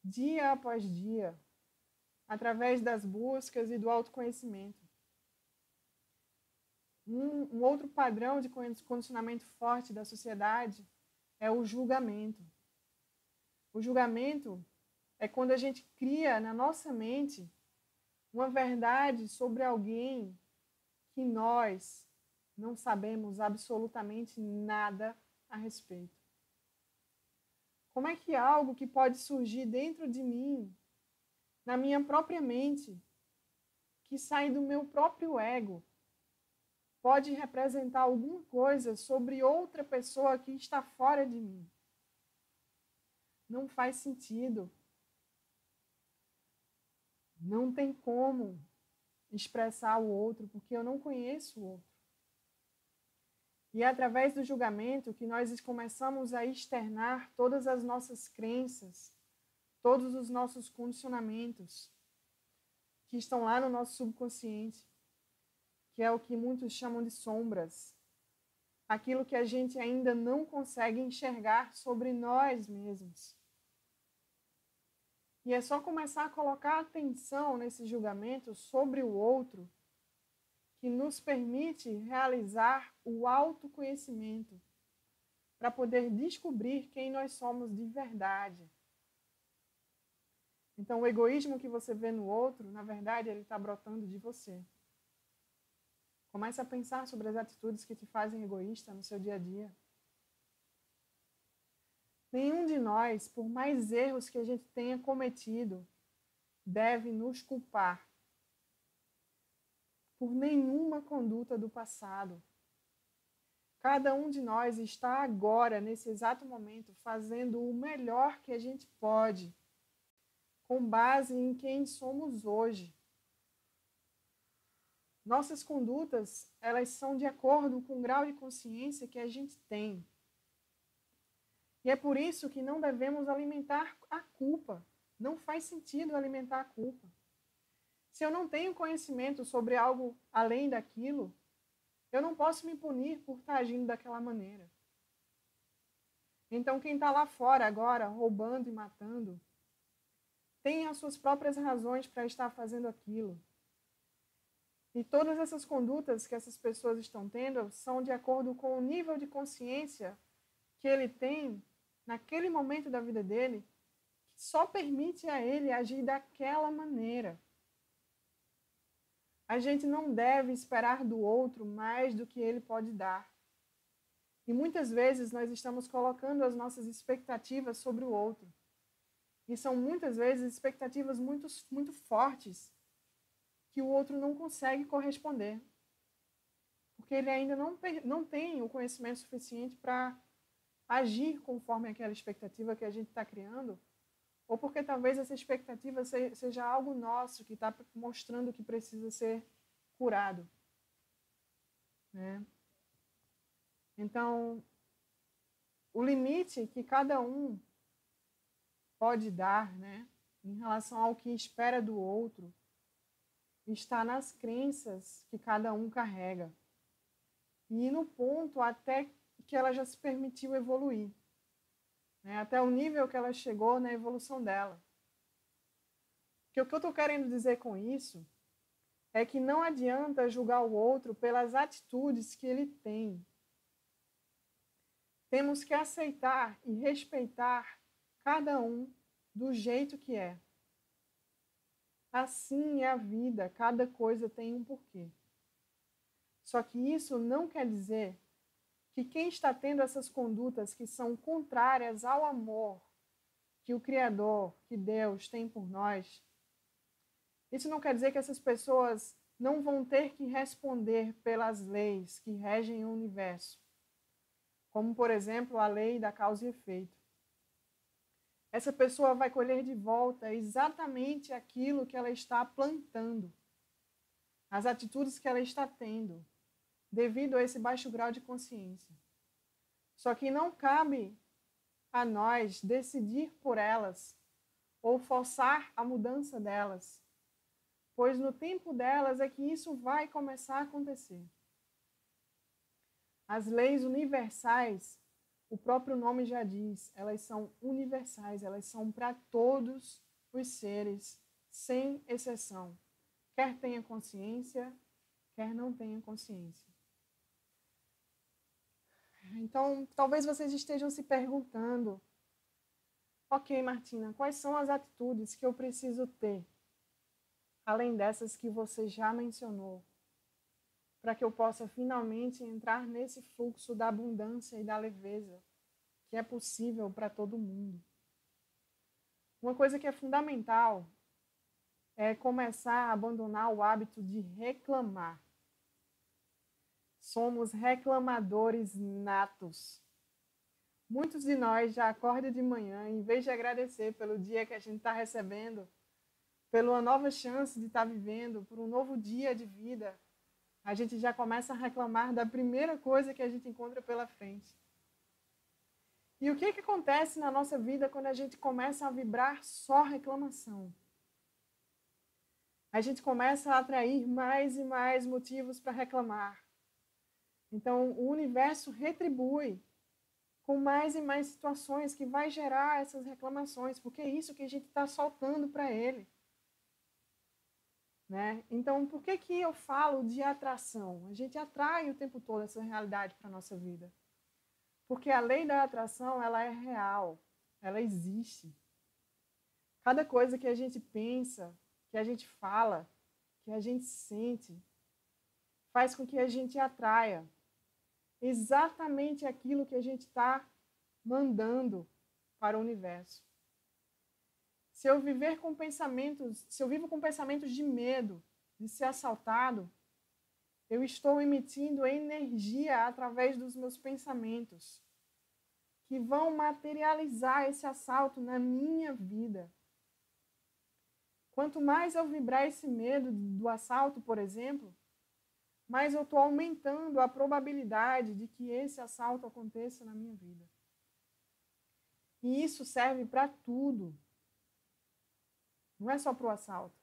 dia após dia, através das buscas e do autoconhecimento. Um outro padrão de condicionamento forte da sociedade é o julgamento. O julgamento é quando a gente cria na nossa mente uma verdade sobre alguém que nós não sabemos absolutamente nada a respeito. Como é que algo que pode surgir dentro de mim, na minha própria mente, que sai do meu próprio ego, pode representar alguma coisa sobre outra pessoa que está fora de mim? Não faz sentido. Não tem como expressar o outro, porque eu não conheço o outro. E é através do julgamento que nós começamos a externar todas as nossas crenças, todos os nossos condicionamentos que estão lá no nosso subconsciente, que é o que muitos chamam de sombras. Aquilo que a gente ainda não consegue enxergar sobre nós mesmos. E é só começar a colocar atenção nesse julgamento sobre o outro que nos permite realizar o autoconhecimento para poder descobrir quem nós somos de verdade. Então, o egoísmo que você vê no outro, na verdade, ele está brotando de você. Comece a pensar sobre as atitudes que te fazem egoísta no seu dia a dia. Nenhum de nós, por mais erros que a gente tenha cometido, deve nos culpar por nenhuma conduta do passado. Cada um de nós está agora, nesse exato momento, fazendo o melhor que a gente pode, com base em quem somos hoje. Nossas condutas, elas são de acordo com o grau de consciência que a gente tem. E é por isso que não devemos alimentar a culpa. Não faz sentido alimentar a culpa. Se eu não tenho conhecimento sobre algo além daquilo, eu não posso me punir por estar agindo daquela maneira. Então, quem está lá fora agora, roubando e matando, tem as suas próprias razões para estar fazendo aquilo. E todas essas condutas que essas pessoas estão tendo são de acordo com o nível de consciência que ele tem naquele momento da vida dele, que só permite a ele agir daquela maneira. A gente não deve esperar do outro mais do que ele pode dar. E muitas vezes nós estamos colocando as nossas expectativas sobre o outro. E são muitas vezes expectativas muito fortes que o outro não consegue corresponder. Porque ele ainda não tem o conhecimento suficiente para agir conforme aquela expectativa que a gente está criando, ou porque talvez essa expectativa seja algo nosso que está mostrando que precisa ser curado. Né? Então, o limite que cada um pode dar, né, em relação ao que espera do outro, está nas crenças que cada um carrega. E no ponto até que ela já se permitiu evoluir. né, até o nível que ela chegou na evolução dela. Porque o que eu estou querendo dizer com isso é que não adianta julgar o outro pelas atitudes que ele tem. Temos que aceitar e respeitar cada um do jeito que é. Assim é a vida, cada coisa tem um porquê. Só que isso não quer dizer que quem está tendo essas condutas que são contrárias ao amor que o Criador, que Deus tem por nós, isso não quer dizer que essas pessoas não vão ter que responder pelas leis que regem o universo, como, por exemplo, a lei da causa e efeito. Essa pessoa vai colher de volta exatamente aquilo que ela está plantando, as atitudes que ela está tendo, devido a esse baixo grau de consciência. Só que não cabe a nós decidir por elas ou forçar a mudança delas, pois no tempo delas é que isso vai começar a acontecer. As leis universais, o próprio nome já diz, elas são universais, elas são para todos os seres, sem exceção. Quer tenha consciência, quer não tenha consciência. Então, talvez vocês estejam se perguntando, ok, Martina, quais são as atitudes que eu preciso ter, além dessas que você já mencionou, para que eu possa finalmente entrar nesse fluxo da abundância e da leveza, que é possível para todo mundo. Uma coisa que é fundamental é começar a abandonar o hábito de reclamar. Somos reclamadores natos. Muitos de nós já acordam de manhã, em vez de agradecer pelo dia que a gente está recebendo, pela nova chance de estar vivendo, por um novo dia de vida, a gente já começa a reclamar da primeira coisa que a gente encontra pela frente. E o que acontece na nossa vida quando a gente começa a vibrar só reclamação? A gente começa a atrair mais e mais motivos para reclamar. Então, o universo retribui com mais e mais situações que vai gerar essas reclamações, porque é isso que a gente está soltando para ele. Né? Então, por que eu falo de atração? A gente atrai o tempo todo essa realidade para a nossa vida. Porque a lei da atração, ela é real, ela existe. Cada coisa que a gente pensa, que a gente fala, que a gente sente, faz com que a gente atraia exatamente aquilo que a gente está mandando para o universo. Se eu vivo com pensamentos de medo, de ser assaltado, eu estou emitindo energia através dos meus pensamentos, que vão materializar esse assalto na minha vida. Quanto mais eu vibrar esse medo do assalto, por exemplo, mais eu estou aumentando a probabilidade de que esse assalto aconteça na minha vida. E isso serve para tudo. Não é só para o assalto.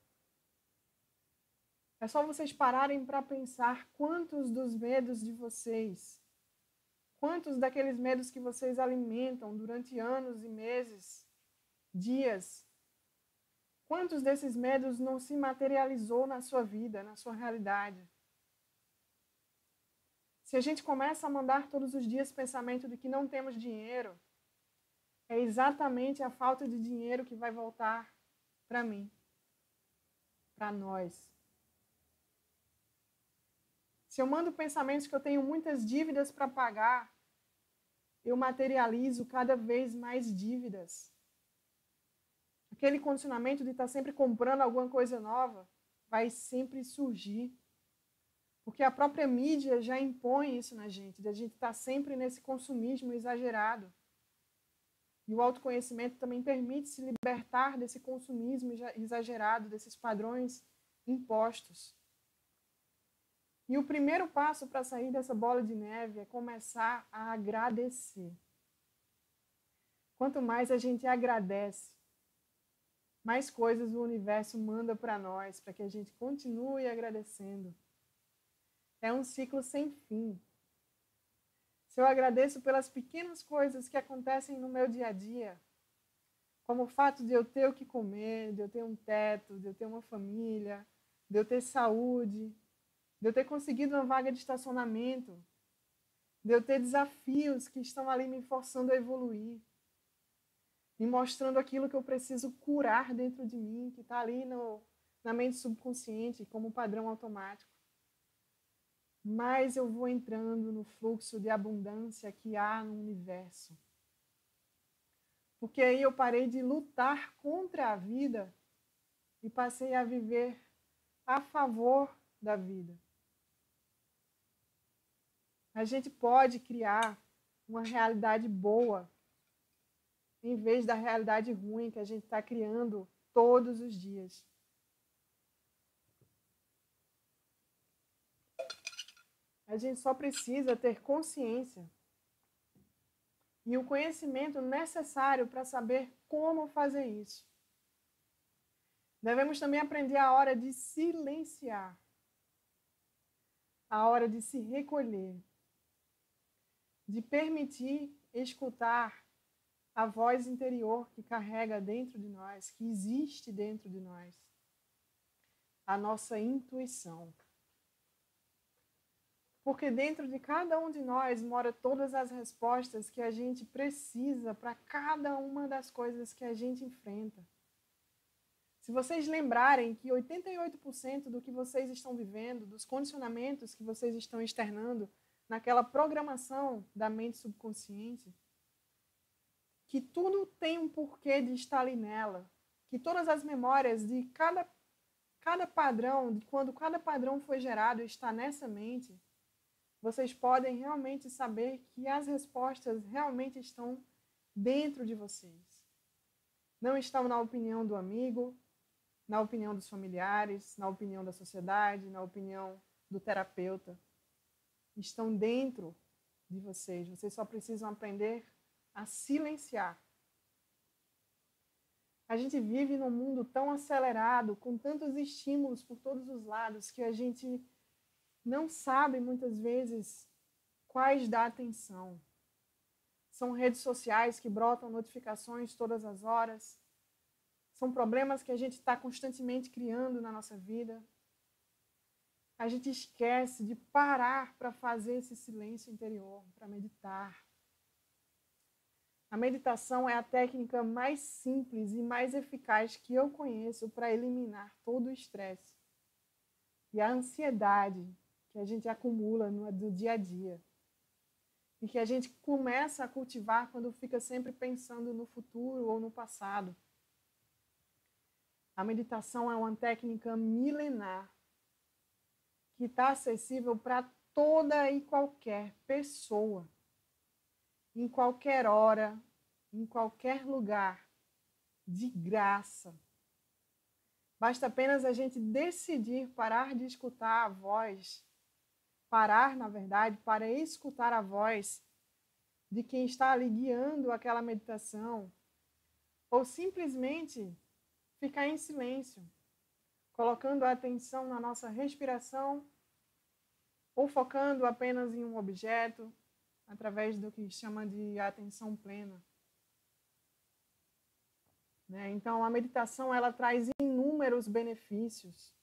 É só vocês pararem para pensar quantos dos medos de vocês, quantos daqueles medos que vocês alimentam durante anos e meses, dias, quantos desses medos não se materializou na sua vida, na sua realidade? Se a gente começa a mandar todos os dias pensamento de que não temos dinheiro, é exatamente a falta de dinheiro que vai voltar para mim, para nós. Se eu mando pensamentos que eu tenho muitas dívidas para pagar, eu materializo cada vez mais dívidas. Aquele condicionamento de estar sempre comprando alguma coisa nova vai sempre surgir. Porque a própria mídia já impõe isso na gente, de a gente estar sempre nesse consumismo exagerado. E o autoconhecimento também permite se libertar desse consumismo exagerado, desses padrões impostos. E o primeiro passo para sair dessa bola de neve é começar a agradecer. Quanto mais a gente agradece, mais coisas o universo manda para nós, para que a gente continue agradecendo. É um ciclo sem fim. se eu agradeço pelas pequenas coisas que acontecem no meu dia a dia, como o fato de eu ter o que comer, de eu ter um teto, de eu ter uma família, de eu ter saúde, de eu ter conseguido uma vaga de estacionamento, de eu ter desafios que estão ali me forçando a evoluir, me mostrando aquilo que eu preciso curar dentro de mim, que está ali na mente subconsciente, como padrão automático. Mais eu vou entrando no fluxo de abundância que há no universo. Porque aí eu parei de lutar contra a vida e passei a viver a favor da vida. A gente pode criar uma realidade boa em vez da realidade ruim que a gente está criando todos os dias. A gente só precisa ter consciência e o conhecimento necessário para saber como fazer isso. Devemos também aprender a hora de silenciar, a hora de se recolher, de permitir escutar a voz interior que carrega dentro de nós, que existe dentro de nós, a nossa intuição. Porque dentro de cada um de nós mora todas as respostas que a gente precisa para cada uma das coisas que a gente enfrenta. Se vocês lembrarem que 88% do que vocês estão vivendo, dos condicionamentos que vocês estão externando naquela programação da mente subconsciente, que tudo tem um porquê de estar ali nela, que todas as memórias de cada padrão, de quando cada padrão foi gerado, está nessa mente, vocês podem realmente saber que as respostas realmente estão dentro de vocês. Não estão na opinião do amigo, na opinião dos familiares, na opinião da sociedade, na opinião do terapeuta. Estão dentro de vocês. Vocês só precisam aprender a silenciar. A gente vive num mundo tão acelerado, com tantos estímulos por todos os lados, que a gente não sabe muitas vezes quais dar atenção. São redes sociais que brotam notificações todas as horas. São problemas que a gente está constantemente criando na nossa vida. A gente esquece de parar para fazer esse silêncio interior, para meditar. A meditação é a técnica mais simples e mais eficaz que eu conheço para eliminar todo o estresse e a ansiedade que a gente acumula no dia a dia. E que a gente começa a cultivar quando fica sempre pensando no futuro ou no passado. A meditação é uma técnica milenar que está acessível para toda e qualquer pessoa, em qualquer hora, em qualquer lugar, de graça. Basta apenas a gente decidir parar de escutar a voz, parar, na verdade, para escutar a voz de quem está ali guiando aquela meditação, ou simplesmente ficar em silêncio, colocando a atenção na nossa respiração ou focando apenas em um objeto, através do que chama de atenção plena. Então, a meditação ela traz inúmeros benefícios,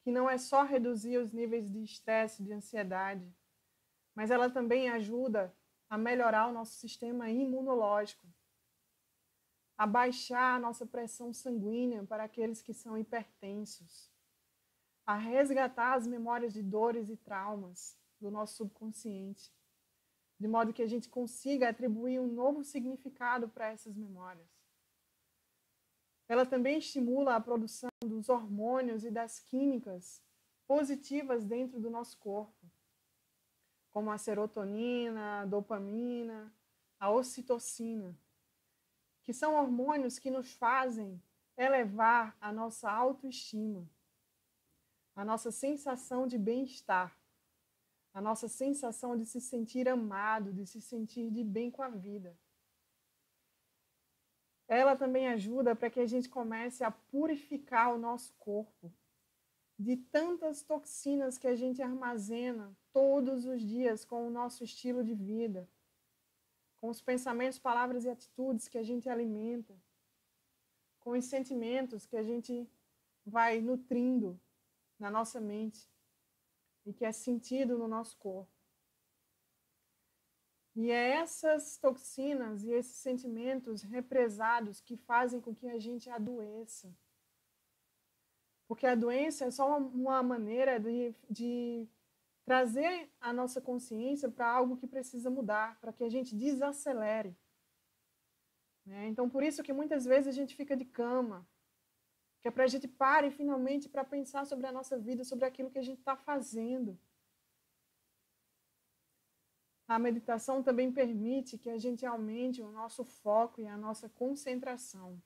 que não é só reduzir os níveis de estresse, de ansiedade, mas ela também ajuda a melhorar o nosso sistema imunológico, a baixar a nossa pressão sanguínea para aqueles que são hipertensos, a resgatar as memórias de dores e traumas do nosso subconsciente, de modo que a gente consiga atribuir um novo significado para essas memórias. Ela também estimula a produção dos hormônios e das químicas positivas dentro do nosso corpo, como a serotonina, a dopamina, a ocitocina, que são hormônios que nos fazem elevar a nossa autoestima, a nossa sensação de bem-estar, a nossa sensação de se sentir amado, de se sentir de bem com a vida. Ela também ajuda para que a gente comece a purificar o nosso corpo, de tantas toxinas que a gente armazena todos os dias com o nosso estilo de vida, com os pensamentos, palavras e atitudes que a gente alimenta, com os sentimentos que a gente vai nutrindo na nossa mente e que é sentido no nosso corpo. E é essas toxinas e esses sentimentos represados que fazem com que a gente adoeça. Porque a doença é só uma maneira de trazer a nossa consciência para algo que precisa mudar, para que a gente desacelere. Né? Então, por isso que muitas vezes a gente fica de cama, que é para a gente parar finalmente para pensar sobre a nossa vida, sobre aquilo que a gente está fazendo. A meditação também permite que a gente aumente o nosso foco e a nossa concentração.